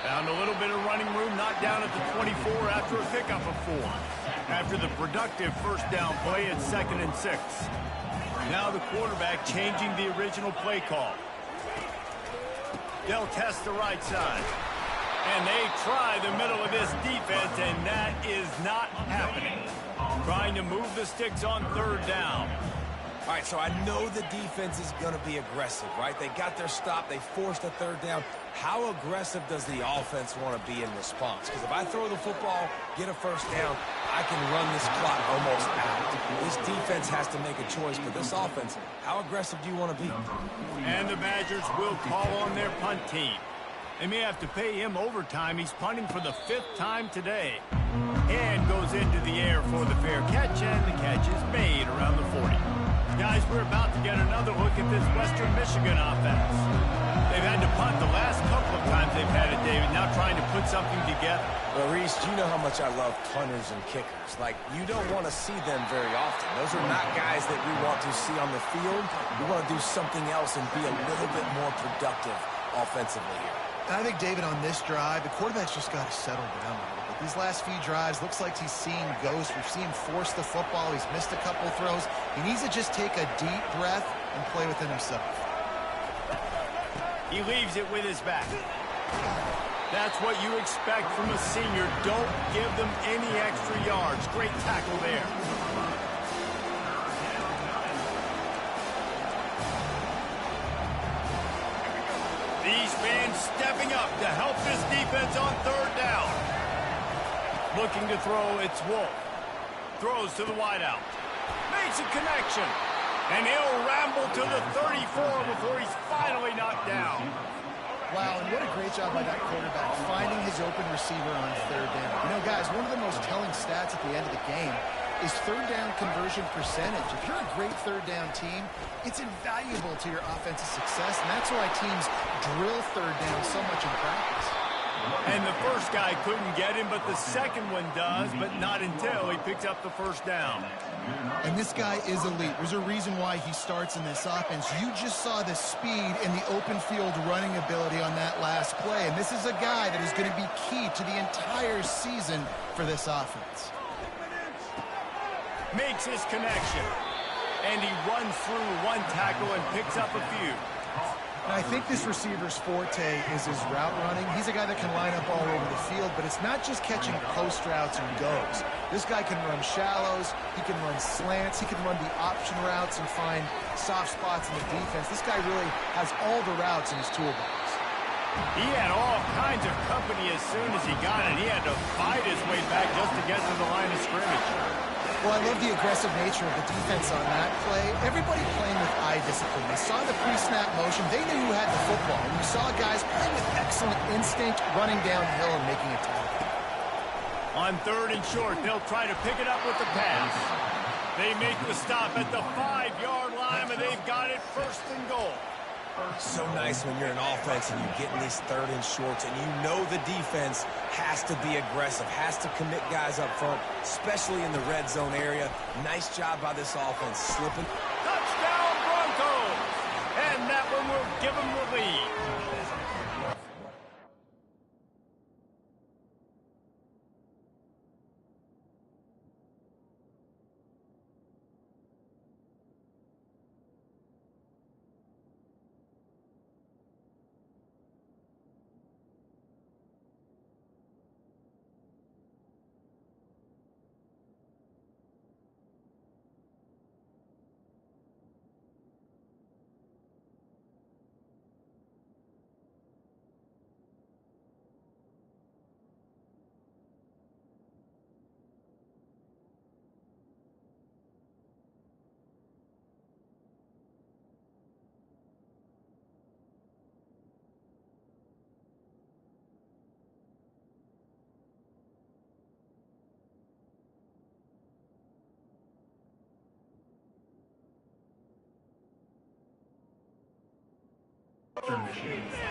Found a little bit of running room, knocked down at the 24 after a pickup of 4. After the productive first down play, it's 2nd and 6. Now the quarterback changing the original play call. They'll test the right side. And they try the middle of this defense, and that is not happening. Trying to move the sticks on 3rd down. All right, so I know the defense is going to be aggressive, right? They got their stop. They forced a 3rd down. How aggressive does the offense want to be in response? Because if I throw the football, get a first down, I can run this clock almost out. This defense has to make a choice, but this offense, how aggressive do you want to be? And the Badgers will call on their punt team. They may have to pay him overtime. He's punting for the 5th time today. And goes into the air for the fair catch, and the catch is made around the 40. Guys, we're about to get another look at this Western Michigan offense. They've had to punt the last couple of times they've had it, David, now trying to put something together. Well, Reese, you know how much I love punters and kickers. Like, you don't want to see them very often. Those are not guys that we want to see on the field. We want to do something else and be a little bit more productive offensively here. I think, David, on this drive, the quarterback's just got to settle down a little bit. These last few drives, looks like he's seeing ghosts. We've seen him force the football. He's missed a couple throws. He needs to just take a deep breath and play within himself. He leaves it with his back. That's what you expect from a senior. Don't give them any extra yards. Great tackle there. These fans stepping up to help this defense on 3rd down. Looking to throw, it's Wolf. Throws to the wideout. Makes a connection. And he'll ramble to the 34 before he's finally knocked down. Wow, and what a great job by that quarterback, finding his open receiver on 3rd down. You know, guys, one of the most telling stats at the end of the game is 3rd down conversion percentage. If you're a great 3rd down team, it's invaluable to your offensive success, and that's why teams drill 3rd down so much in practice. And the first guy couldn't get him, but the second one does, but not until he picks up the first down. And this guy is elite. There's a reason why he starts in this offense. You just saw the speed and the open field running ability on that last play, and this is a guy that is going to be key to the entire season for this offense. Makes his connection, and he runs through one tackle and picks up a few. And I think this receiver's forte is his route running. He's a guy that can line up all over the field, but it's not just catching post routes and goes. This guy can run shallows, he can run slants, he can run the option routes and find soft spots in the defense. This guy really has all the routes in his toolbox. He had all kinds of company as soon as he got it. He had to fight his way back just to get to the line of scrimmage. Well, I love the aggressive nature of the defense on that play. Everybody playing with eye discipline. They saw the pre-snap motion. They knew who had the football. And you saw guys playing with excellent instinct, running downhill and making a tackle. On 3rd and short, they'll try to pick it up with the pass. They make the stop at the 5-yard line, and they've got it 1st and goal. So nice when you're an offense and you get in these 3rd and shorts and you know the defense has to be aggressive, has to commit guys up front, especially in the red zone area. Nice job by this offense, slipping. Touchdown Broncos! And that one will give them the lead.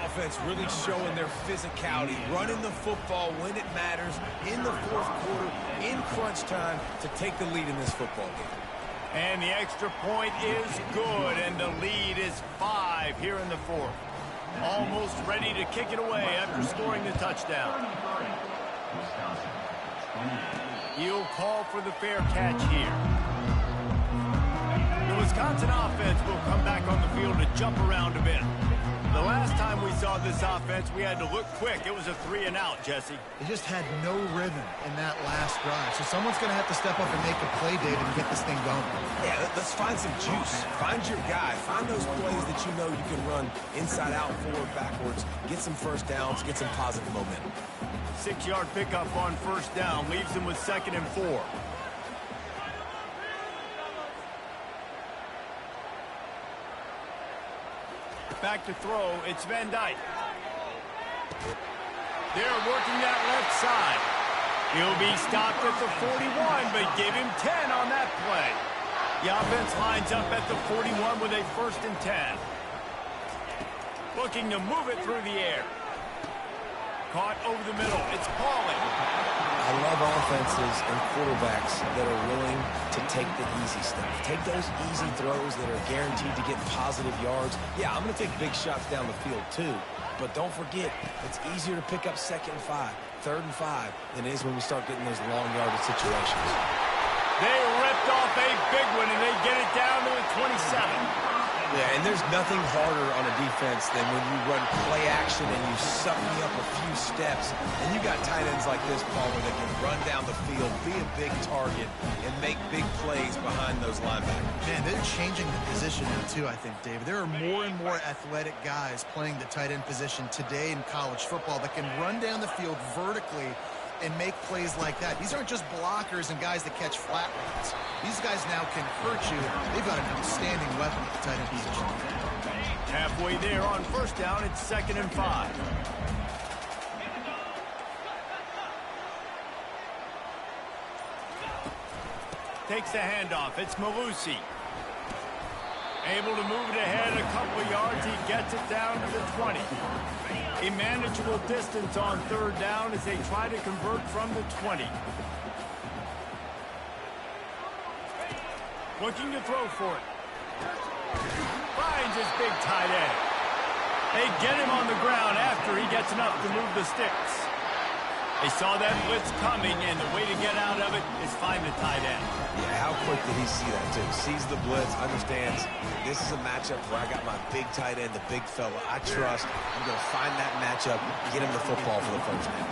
Offense really showing their physicality, running the football when it matters, in the 4th quarter, in crunch time, to take the lead in this football game. And the extra point is good, and the lead is 5 here in the 4th. Almost ready to kick it away after scoring the touchdown. He'll call for the fair catch here. The Wisconsin offense will come back on the field to jump around a bit. The last time we saw this offense, we had to look quick. It was a 3-and-out, Jesse. They just had no rhythm in that last drive. So someone's going to have to step up and make a play, David, and get this thing going. Yeah, let's find some juice. Find your guy. Find those plays that you know you can run inside out, forward, backwards. Get some first downs. Get some positive momentum. 6-yard pickup on 1st down. Leaves them with 2nd and 4. Back to throw, it's Van Dyke. They're working that left side. He'll be stopped at the 41, but give him 10 on that play. The offense lines up at the 41 with a 1st and 10. Looking to move it through the air. Caught over the middle, it's Pauling. I love offenses and quarterbacks that are willing to take the easy stuff. Take those easy throws that are guaranteed to get positive yards. Yeah, I'm going to take big shots down the field too. But don't forget, it's easier to pick up 2nd and 5, 3rd and 5 than it is when we start getting those long yardage situations. They ripped off a big one, and they get it down to the 27. Yeah, and there's nothing harder on a defense than when you run play action and you suck me up a few steps. And you got tight ends like this, Paul, where they can run down the field, be a big target, and make big plays behind those linebackers. Man, they're changing the position now, too, I think, David. There are more and more athletic guys playing the tight end position today in college football that can run down the field vertically and make plays like that. These aren't just blockers and guys that catch flat routes. These guys now can hurt you. They've got an outstanding weapon at the tight end position. Halfway there on 1st down, it's 2nd and 5. Takes the handoff. It's Malusi. Able to move it ahead a couple yards. He gets it down to the 20. A manageable distance on 3rd down as they try to convert from the 20. Looking to throw for it. Finds his big tight end. They get him on the ground after he gets enough to move the sticks. They saw that blitz coming, and the way to get out of it is find the tight end. Yeah, how quick did he see that, too? Sees the blitz, understands this is a matchup where I got my big tight end, the big fella I trust. I'm going to find that matchup, get him the football for the first down.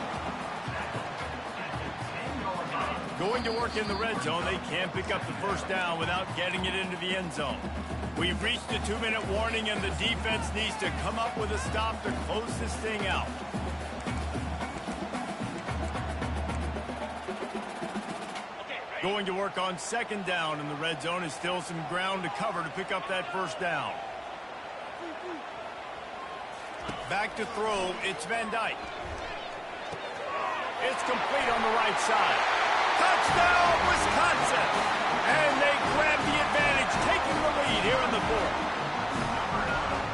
Going to work in the red zone, they can't pick up the first down without getting it into the end zone. We've reached the 2-minute warning, and the defense needs to come up with a stop to close this thing out. Going to work on second down in the red zone is still some ground to cover to pick up that first down. Back to throw, it's Van Dyke. It's complete on the right side. Touchdown, Wisconsin! And they grab the advantage, taking the lead here in the fourth.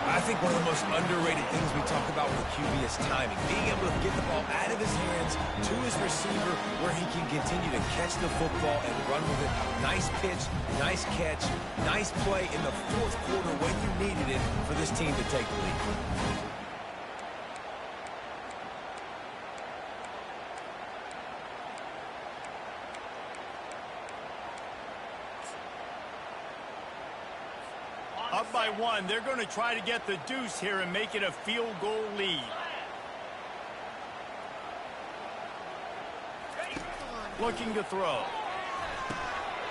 I think one of the most underrated things we talk about with the QB is timing. Being able to get the ball out of his hands to his receiver where he can continue to catch the football and run with it. Nice pitch, nice catch, nice play in the fourth quarter when you needed it for this team to take the lead. Up by one, they're going to try to get the deuce here and make it a field goal lead. Looking to throw.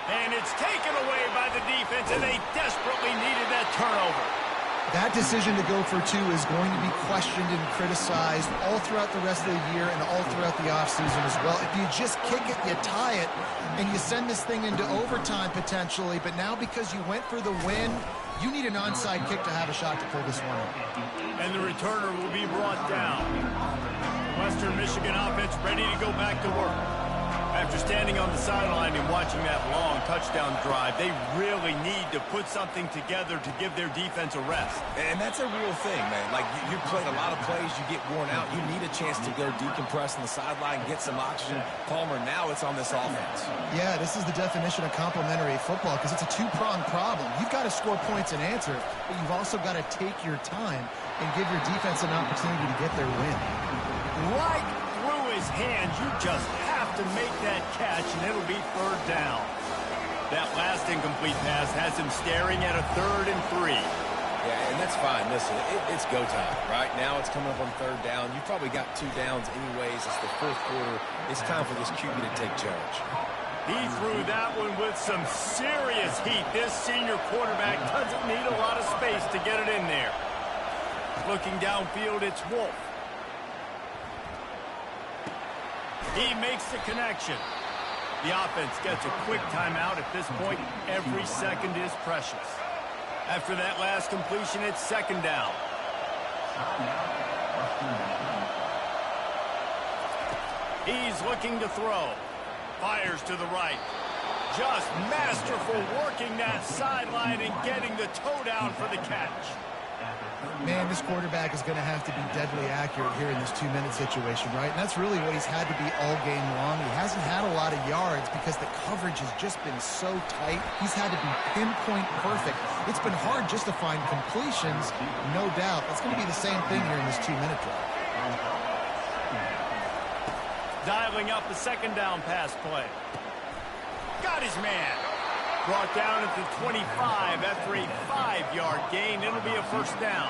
And it's taken away by the defense, and they desperately needed that turnover. That decision to go for two is going to be questioned and criticized all throughout the rest of the year and all throughout the offseason as well. If you just kick it, you tie it, and you send this thing into overtime potentially, but now because you went for the win, you need an onside kick to have a shot to pull this one out. And the returner will be brought down. Western Michigan offense ready to go back to work. After standing on the sideline and watching that long touchdown drive, they really need to put something together to give their defense a rest. And that's a real thing, man. Like, you're playing a lot of plays, you get worn out. You need a chance to go decompress on the sideline, get some oxygen. Palmer, now it's on this offense. Yeah, this is the definition of complementary football because it's a two-pronged problem. You've got to score points and answer, but you've also got to take your time and give your defense an opportunity to get their win. Right through his hands, you just have to make that catch, and it'll be third down. That last incomplete pass has him staring at a 3rd and 3. Yeah, and that's fine. Listen, it's go time. Right now it's coming up on third down. You've probably got 2 downs anyways. It's the fourth quarter. It's time for this QB to take charge. He threw that one with some serious heat. This senior quarterback doesn't need a lot of space to get it in there. Looking downfield, it's Wolf. He makes the connection. The offense gets a quick timeout at this point. Every second is precious. After that last completion, it's second down. He's looking to throw. Fires to the right. Just masterful working that sideline and getting the toe down for the catch. Man, this quarterback is going to have to be deadly accurate here in this 2-minute situation, right? And that's really what he's had to be all game long. He hasn't had a lot of yards because the coverage has just been so tight. He's had to be pinpoint perfect. It's been hard just to find completions, no doubt. That's going to be the same thing here in this 2-minute drive. Dialing up the second down pass play. Got his man. Brought down at the 25 after a 5-yard gain. It'll be a first down.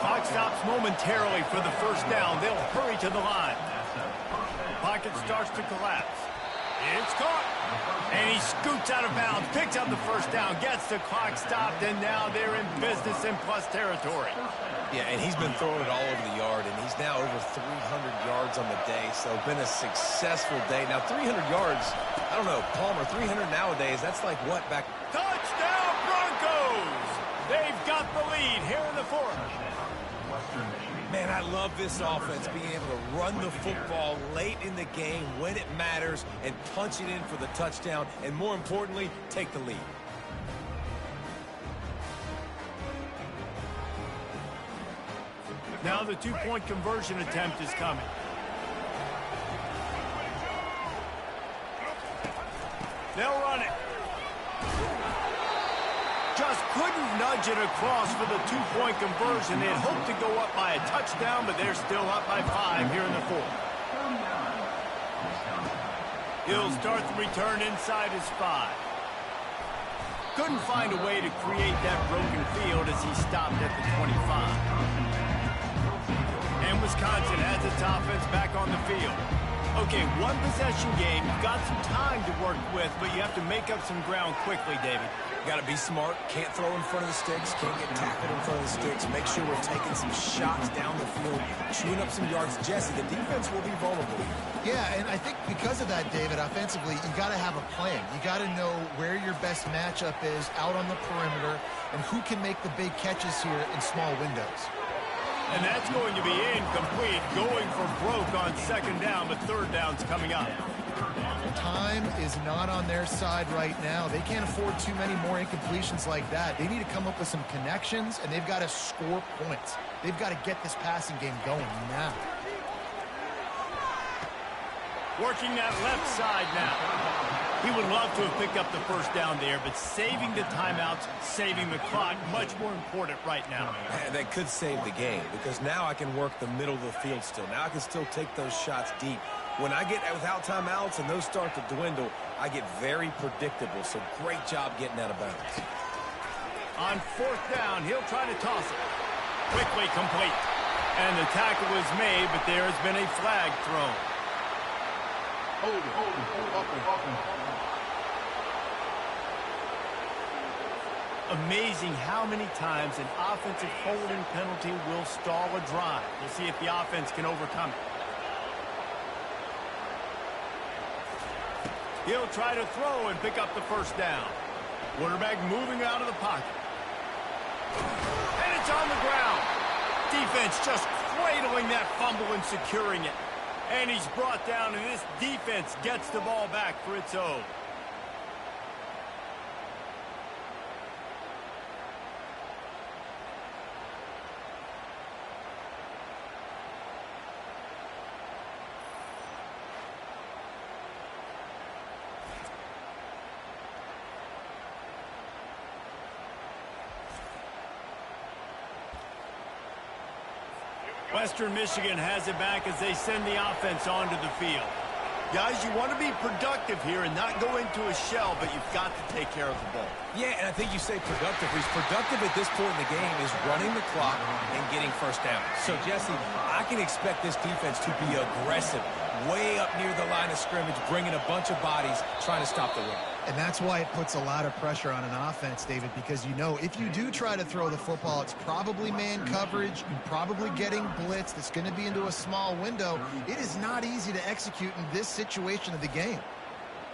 Clock stops momentarily for the first down. They'll hurry to the line. Pocket starts to collapse. It's caught. And he scoots out of bounds, picks up the first down, gets the clock stopped, and now they're in business in plus territory. Yeah, and he's been throwing it all over the yard, and he's now over 300 yards on the day, so been a successful day. Now, 300 yards, I don't know, Palmer, 300 nowadays, that's like what back? Touchdown, Broncos! They've got the lead here in the fourth. Man, I love this offense, being able to run the football late in the game when it matters and punch it in for the touchdown, and more importantly, take the lead. Now the two-point conversion attempt is coming. They'll run it. Just couldn't nudge it across for the two-point conversion. They had hoped to go up by a touchdown, but they're still up by 5 here in the fourth. He'll start the return inside his 5. Couldn't find a way to create that broken field as he stopped at the 25. And Wisconsin has its offense back on the field. Okay, one possession game. You've got some time to work with, but you have to make up some ground quickly, David. Got to be smart. Can't throw in front of the sticks. Can't get tackled in front of the sticks. Make sure we're taking some shots down the field, chewing up some yards. Jesse, the defense will be vulnerable. Yeah, and I think because of that, David, offensively, you got to have a plan. You got to know where your best matchup is out on the perimeter and who can make the big catches here in small windows. And that's going to be incomplete, going for broke on 2nd down, but 3rd down's coming up. Time is not on their side right now. They can't afford too many more incompletions like that. They need to come up with some connections, and they've got to score points. They've got to get this passing game going now. Working that left side now. He would love to have picked up the 1st down there, but saving the timeouts, saving the clock, much more important right now. And that could save the game, because now I can work the middle of the field still. Now I can still take those shots deep. When I get without timeouts and those start to dwindle, I get very predictable. So great job getting out of bounds. On 4th down, he'll try to toss it. Quickly complete. And the tackle was made, but there has been a flag thrown. Hold it. Amazing how many times an offensive holding penalty will stall a drive. We'll see if the offense can overcome it. He'll try to throw and pick up the 1st down. Quarterback moving out of the pocket. And it's on the ground. Defense just cradling that fumble and securing it. And he's brought down, and this defense gets the ball back for its own. Western Michigan has it back as they send the offense onto the field. Guys, you want to be productive here and not go into a shell, but you've got to take care of the ball. Yeah, and I think you say productive. He's productive at this point in the game is running the clock and getting 1st down. So, Jesse, I can expect this defense to be aggressive, way up near the line of scrimmage, bringing a bunch of bodies, trying to stop the run. And that's why it puts a lot of pressure on an offense, David, because you know if you do try to throw the football, it's probably man coverage, you're probably getting blitzed, it's going to be into a small window. It is not easy to execute in this situation of the game.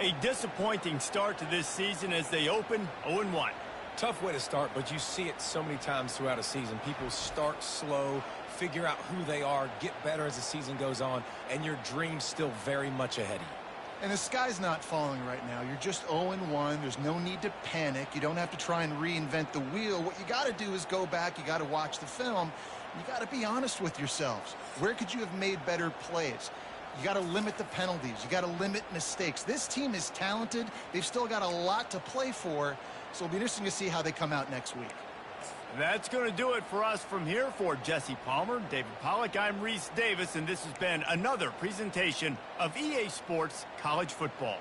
A disappointing start to this season as they open 0-1. Tough way to start, but you see it so many times throughout a season. People start slow, figure out who they are, get better as the season goes on, and your dream's still very much ahead of you. And the sky's not falling right now. You're just 0-1. There's no need to panic. You don't have to try and reinvent the wheel. What you got to do is go back. You got to watch the film. You got to be honest with yourselves. Where could you have made better plays? You got to limit the penalties. You got to limit mistakes. This team is talented. They've still got a lot to play for. So it'll be interesting to see how they come out next week. That's going to do it for us from here. For Jesse Palmer, David Pollack, I'm Reese Davis, and this has been another presentation of EA Sports College Football.